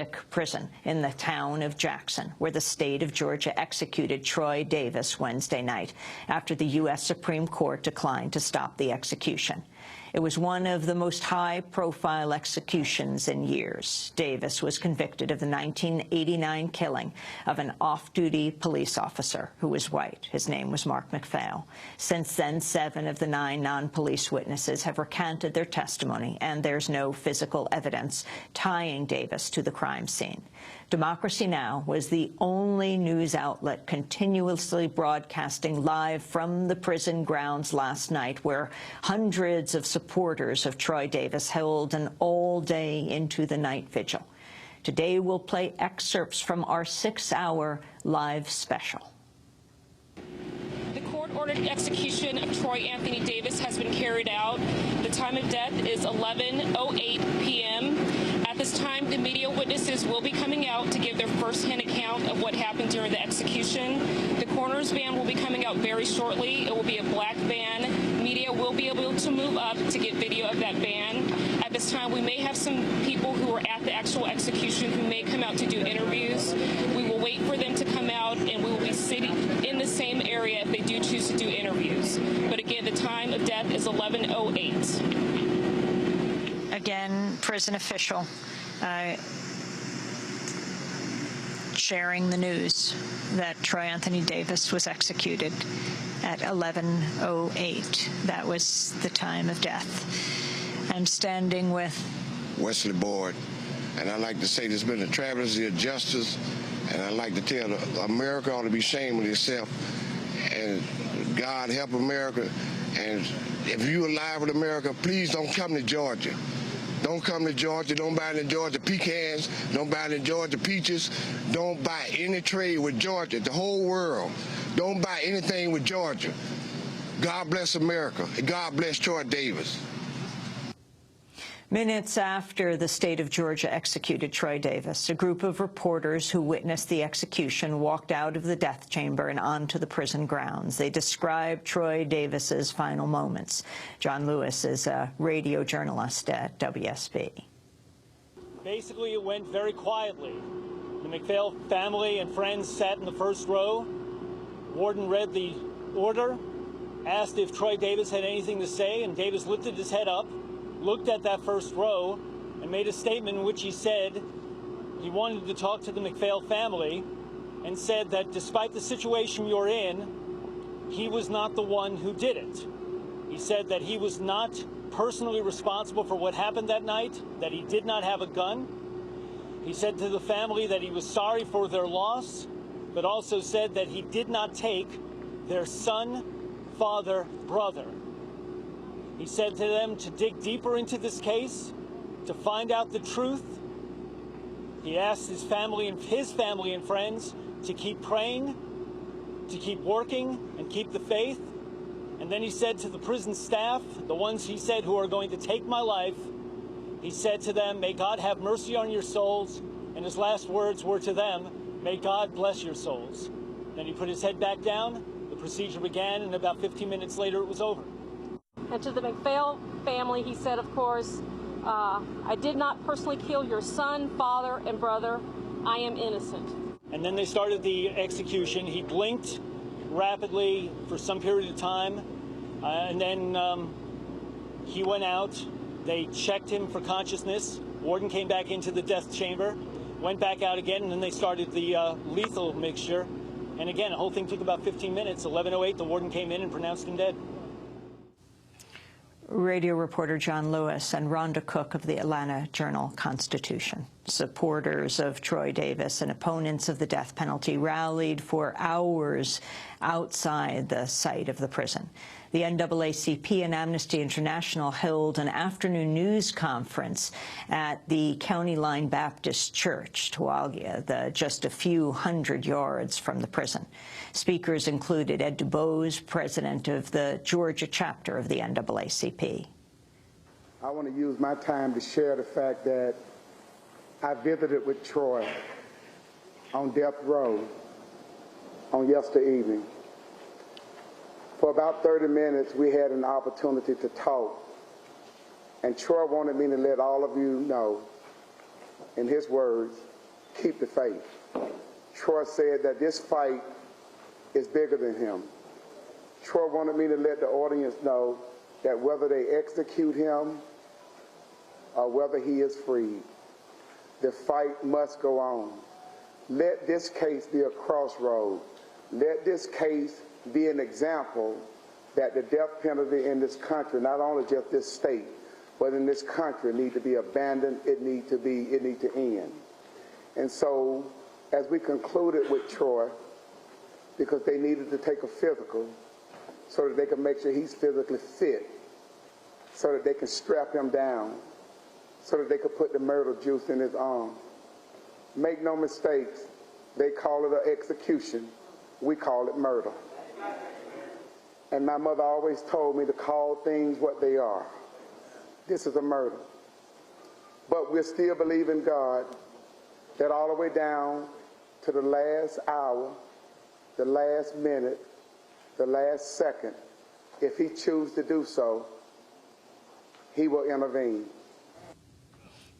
prison in the town of Jackson, where the state of Georgia executed Troy Davis Wednesday night after the U.S. Supreme Court declined to stop the execution. It was one of the most high-profile executions in years. Davis was convicted of the 1989 killing of an off-duty police officer who was white. His name was Mark McPhail. Since then, 7 of the 9 non-police witnesses have recanted their testimony, and there's no physical evidence tying Davis to the crime scene. Democracy Now! Was the only news outlet continuously broadcasting live from the prison grounds last night, where hundreds of supporters of Troy Davis held an all-day into the night vigil. Today we'll play excerpts from our 6-hour live special. The court-ordered execution of Troy Anthony Davis has been carried out. The time of death is 11:08 p.m. At this time, the media witnesses will be coming out to give their first-hand account of what happened during the execution. The coroner's van will be coming out very shortly. It will be a black van. Media will be able to move up to get video of that van. At this time, we may have some people who are at the actual execution who may come out to do interviews. We will wait for them to come out, and we will be sitting in the same area if they do choose to do interviews. But again, the time of death is 11:08. Again, prison official sharing the news that Troy Anthony Davis was executed at 11:08. That was the time of death. I'm standing with Wesley Board, and I'd like to say there's been a travesty of justice, and I'd like to tell America ought to be ashamed of itself, and God help America. And if you're alive in America, please don't come to Georgia. Don't come to Georgia. Don't buy any Georgia pecans. Don't buy any Georgia peaches. Don't buy any trade with Georgia, the whole world. Don't buy anything with Georgia. God bless America. And God bless Troy Davis. Minutes after the state of Georgia executed Troy Davis, a group of reporters who witnessed the execution walked out of the death chamber and onto the prison grounds. They described Troy Davis's final moments. Jon Lewis is a radio journalist at WSB. Basically, it went very quietly. The McPhail family and friends sat in the first row. Warden read the order, asked if Troy Davis had anything to say, and Davis lifted his head up, looked at that first row, and made a statement in which he said he wanted to talk to the McPhail family, and said that despite the situation you're in, he was not the one who did it. He said that he was not personally responsible for what happened that night, that he did not have a gun. He said to the family that he was sorry for their loss, but also said that he did not take their son, father, brother. He said to them to dig deeper into this case, to find out the truth. He asked his family and friends to keep praying, to keep working, and keep the faith. And then he said to the prison staff, the ones he said who are going to take my life, he said to them, may God have mercy on your souls. And his last words were to them, may God bless your souls. Then he put his head back down, the procedure began, and about 15 minutes later it was over. And to the McPhail family, he said, of course, I did not personally kill your son, father, and brother. I am innocent. And then they started the execution. He blinked rapidly for some period of time, and then he went out. They checked him for consciousness. Warden came back into the death chamber, went back out again, and then they started the lethal mixture. And again, the whole thing took about 15 minutes. 11:08, the warden came in and pronounced him dead. Radio reporter Jon Lewis and Rhonda Cook of the Atlanta Journal-Constitution. Supporters of Troy Davis and opponents of the death penalty rallied for hours outside the site of the prison. The NAACP and Amnesty International held an afternoon news conference at the County Line Baptist Church, Towaliga, just a few hundred yards from the prison. Speakers included DuBose, president of the Georgia chapter of the NAACP. I want to use my time to share the fact that I visited with Troy on death row on yesterday evening. For about 30 minutes, we had an opportunity to talk. And Troy wanted me to let all of you know in his words, keep the faith. Troy said that this fight is bigger than him. Troy wanted me to let the audience know that whether they execute him or whether he is freed, the fight must go on. Let this case be a crossroad. Let this case be an example that the death penalty in this country, not only just this state, but in this country, need to be abandoned. It need to end. And so, as we concluded with Troy, because they needed to take a physical so that they can make sure he's physically fit, so that they can strap him down, so that they could put the murder juice in his arm. Make no mistakes, they call it an execution, we call it murder. And my mother always told me to call things what they are. This is a murder. But we still believe in God that all the way down to the last hour, the last minute, the last second, if he chooses to do so, he will intervene.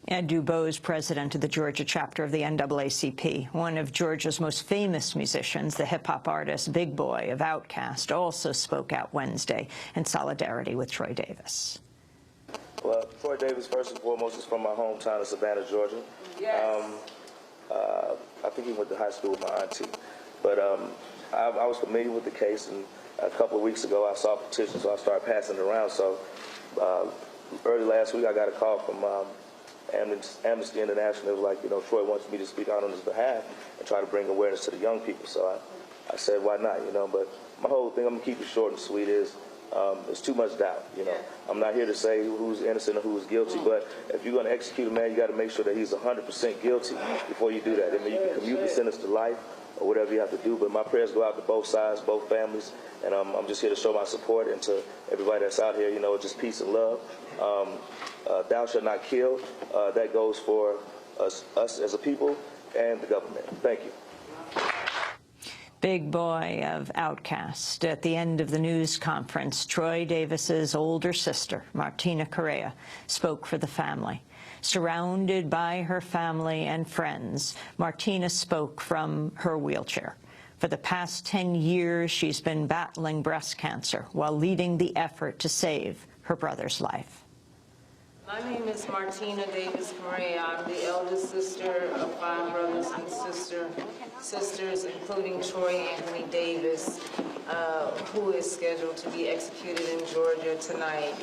And DuBose President of the Georgia chapter of the NAACP, one of Georgia's most famous musicians, the hip-hop artist Big Boi of Outkast, also spoke out Wednesday in solidarity with Troy Davis. Well, Troy Davis, first and foremost, is from my hometown of Savannah, Georgia. Yes. I think he went to high school with my auntie. But I was familiar with the case, and a couple of weeks ago I saw a petition, so I started passing it around. So early last week I got a call from Amnesty International. It was like, Troy wants me to speak out on his behalf and try to bring awareness to the young people. So I said, why not, But my whole thing, I'm going to keep it short and sweet, is there's too much doubt, I'm not here to say who's innocent or who's guilty, but if you're going to execute a man, you got to make sure that he's 100% guilty before you do that. I mean, you can commute the sentence to life or whatever you have to do, but my prayers go out to both sides, both families, and I'm just here to show my support, and to everybody that's out here, just peace and love. Thou shalt not kill. That goes for us as a people and the government. Thank you. Big Boi of Outkast. At the end of the news conference, Troy Davis's older sister, Martina Correia, spoke for the family. Surrounded by her family and friends, Martina spoke from her wheelchair. For the past 10 years, she's been battling breast cancer while leading the effort to save her brother's life. My name is Martina Davis Correia. I'm the eldest sister of 5 brothers and sisters, including Troy Anthony Davis, who is scheduled to be executed in Georgia tonight.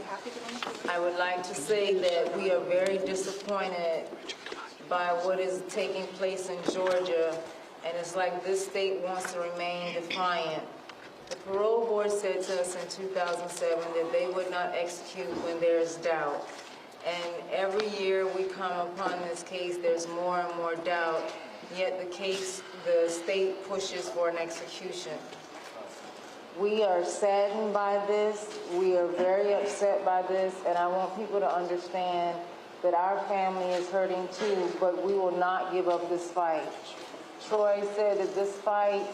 I would like to say that we are very disappointed by what is taking place in Georgia, and it's like this state wants to remain defiant. The parole board said to us in 2007 that they would not execute when there is doubt. And every year we come upon this case, there's more and more doubt, yet the state pushes for an execution. We are saddened by this, we are very upset by this, and I want people to understand that our family is hurting too, but we will not give up this fight. Troy said that this fight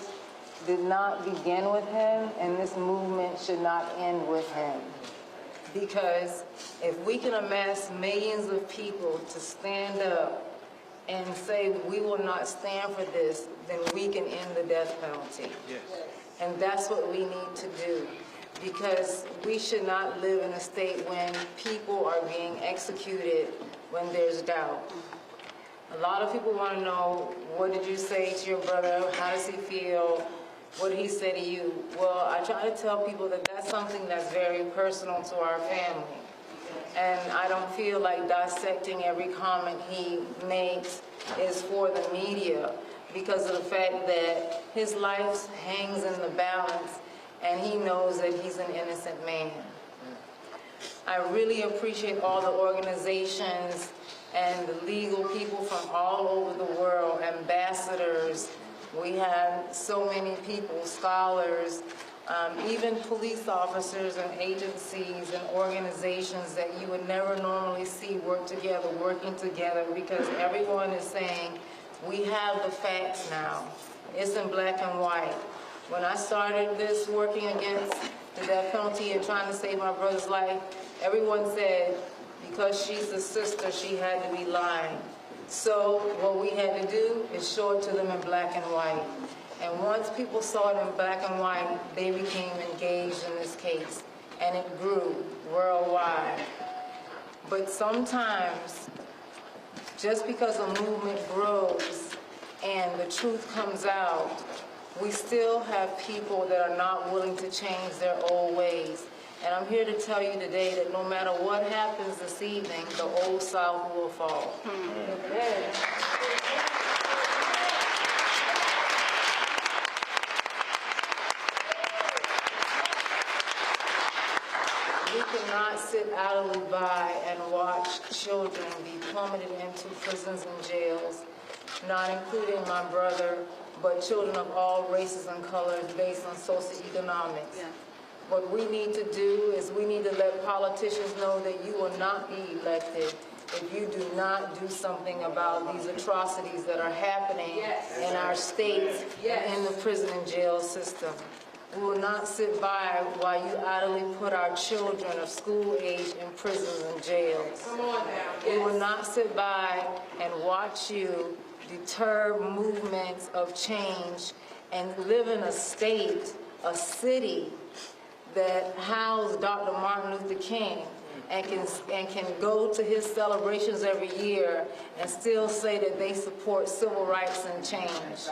did not begin with him, and this movement should not end with him. Because if we can amass millions of people to stand up and say we will not stand for this, then we can end the death penalty. Yes. And that's what we need to do. Because we should not live in a state when people are being executed when there's doubt. A lot of people want to know, what did you say to your brother? How does he feel? What did he say to you? Well, I try to tell people that that's something that's very personal to our family. And I don't feel like dissecting every comment he makes is for the media, because of the fact that his life hangs in the balance and he knows that he's an innocent man. I really appreciate all the organizations and the legal people from all over the world, ambassadors. We have so many people, scholars, even police officers and agencies and organizations that you would never normally see working together, because everyone is saying, we have the facts now. It's in black and white. When I started this, working against the death penalty and trying to save my brother's life, everyone said, because she's a sister, she had to be lying. So what we had to do is show it to them in black and white. And once people saw it in black and white, they became engaged in this case. And it grew worldwide. But sometimes, just because a movement grows and the truth comes out, we still have people that are not willing to change their old ways. And I'm here to tell you today that no matter what happens this evening, the old South will fall. We cannot sit idly by and watch children be plummeted into prisons and jails, not including my brother, but children of all races and colors based on socioeconomics. Yeah. What we need to do is we need to let politicians know that you will not be elected if you do not do something about these atrocities that are happening in our states and in the prison and jail system. We will not sit by while you idly put our children of school age in prisons and jails. Come on now. We will not sit by and watch you deter movements of change and live in a state, a city that housed Dr. Martin Luther King and can go to his celebrations every year and still say that they support civil rights and change.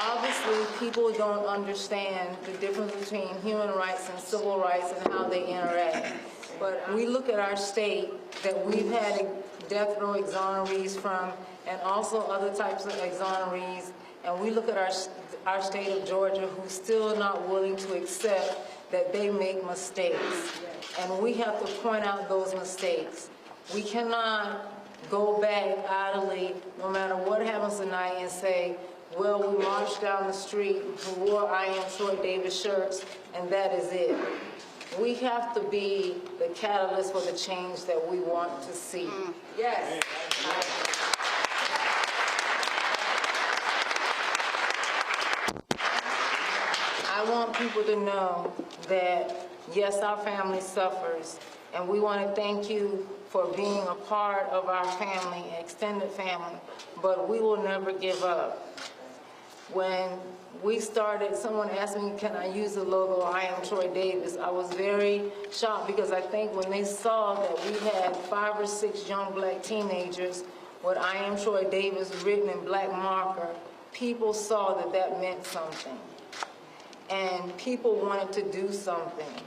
Obviously, people don't understand the difference between human rights and civil rights and how they interact. But we look at our state that we've had death row exonerees from, and also other types of exonerees, and we look at our state of Georgia, who's still not willing to accept that they make mistakes. And we have to point out those mistakes. We cannot go back idly, no matter what happens tonight, and say, well, we marched down the street, we wore I Am Troy Davis shirts, and that is it. We have to be the catalyst for the change that we want to see. Yes. I want people to know that, yes, our family suffers, and we want to thank you for being a part of our family, extended family, but we will never give up. When we started, someone asked me, can I use the logo, I Am Troy Davis? I was very shocked because I think when they saw that we had 5 or 6 young black teenagers with I Am Troy Davis written in black marker, people saw that that meant something. And people wanted to do something.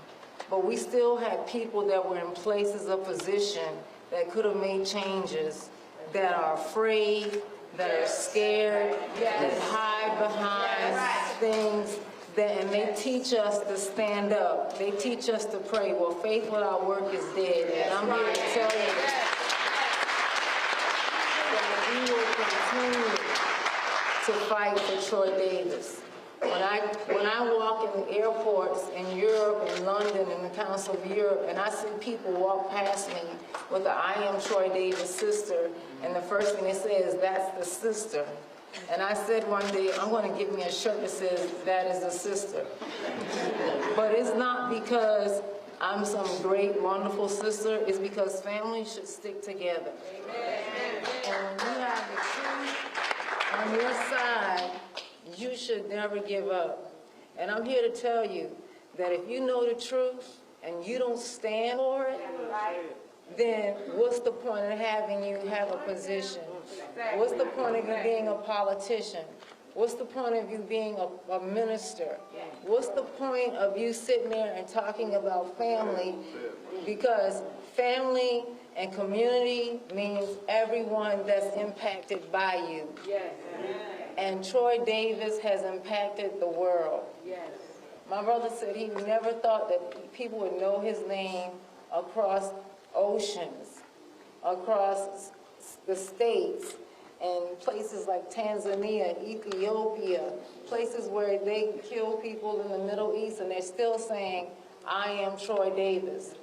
But we still had people that were in places of position that could have made changes, that are afraid, that are scared, that hide behind things, and they teach us to stand up. They teach us to pray. Well, faith without work is dead. And I'm here to tell you that we will continue to fight for Troy Davis. When I walk in the airports in Europe and London and the Council of Europe, and I see people walk past me with the I Am Troy Davis sister, and the first thing they say is, that's the sister. And I said one day, I'm going to get me a shirt that says, that is the sister. But it's not because I'm some great, wonderful sister. It's because families should stick together. And when you have the truth on your side, you should never give up. And I'm here to tell you that if you know the truth and you don't stand for it, then what's the point of having you have a position? What's the point of you being a politician? What's the point of you being a minister? What's the point of you sitting there and talking about family? Because family and community means everyone that's impacted by you. And Troy Davis has impacted the world. My brother said he never thought that people would know his name across oceans, across the states, and places like Tanzania, Ethiopia, places where they kill people in the Middle East, and they're still saying, I am Troy Davis.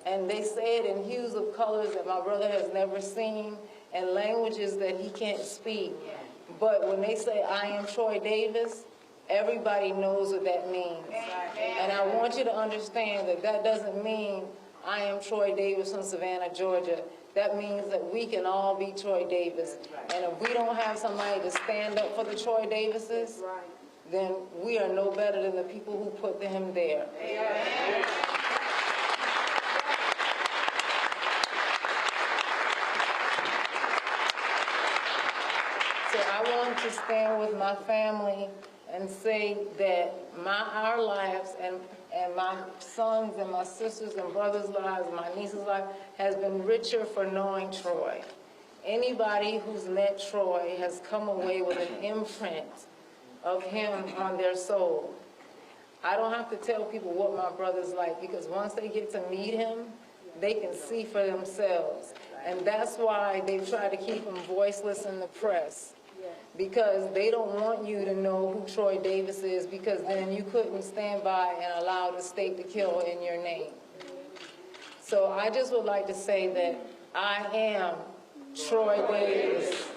And they say it in hues of colors that my brother has never seen, and languages that he can't speak. But when they say, I am Troy Davis, everybody knows what that means. And I want you to understand that that doesn't mean I am Troy Davis from Savannah, Georgia. That means that we can all be Troy Davis. And if we don't have somebody to stand up for the Troy Davises, then we are no better than the people who put him there. So I want to stand with my family and say that our lives and my sons and my sisters and brothers' lives, my niece's life, has been richer for knowing Troy. Anybody who's met Troy has come away with an imprint of him on their soul. I don't have to tell people what my brother's like, because once they get to meet him, they can see for themselves. And that's why they try to keep him voiceless in the press, because they don't want you to know who Troy Davis is, because then you couldn't stand by and allow the state to kill in your name. So I just would like to say that I am Troy Davis.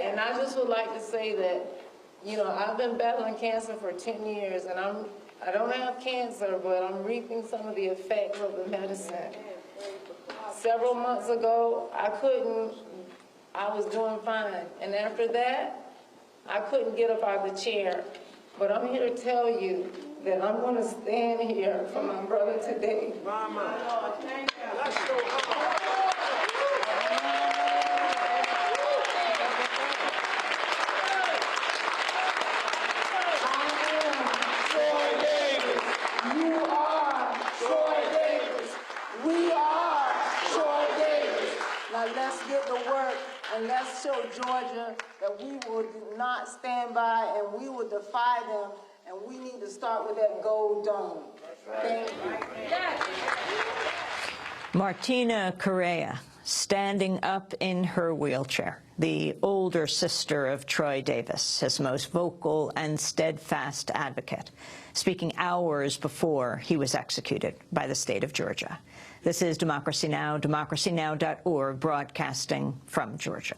And I just would like to say that, you know, I've been battling cancer for 10 years, and I don't have cancer, but I'm reaping some of the effects of the medicine. Several months ago, I was doing fine. And after that, I couldn't get up out of the chair. But I'm here to tell you that I'm going to stand here for my brother today. Mama. Let's go. Let's get to work, and let's show Georgia that we will not stand by and we will defy them, and we need to start with that gold dome. Thank you. Martina Correia, standing up in her wheelchair, the older sister of Troy Davis, his most vocal and steadfast advocate, speaking hours before he was executed by the state of Georgia. This is Democracy Now!, democracynow.org, broadcasting from Georgia.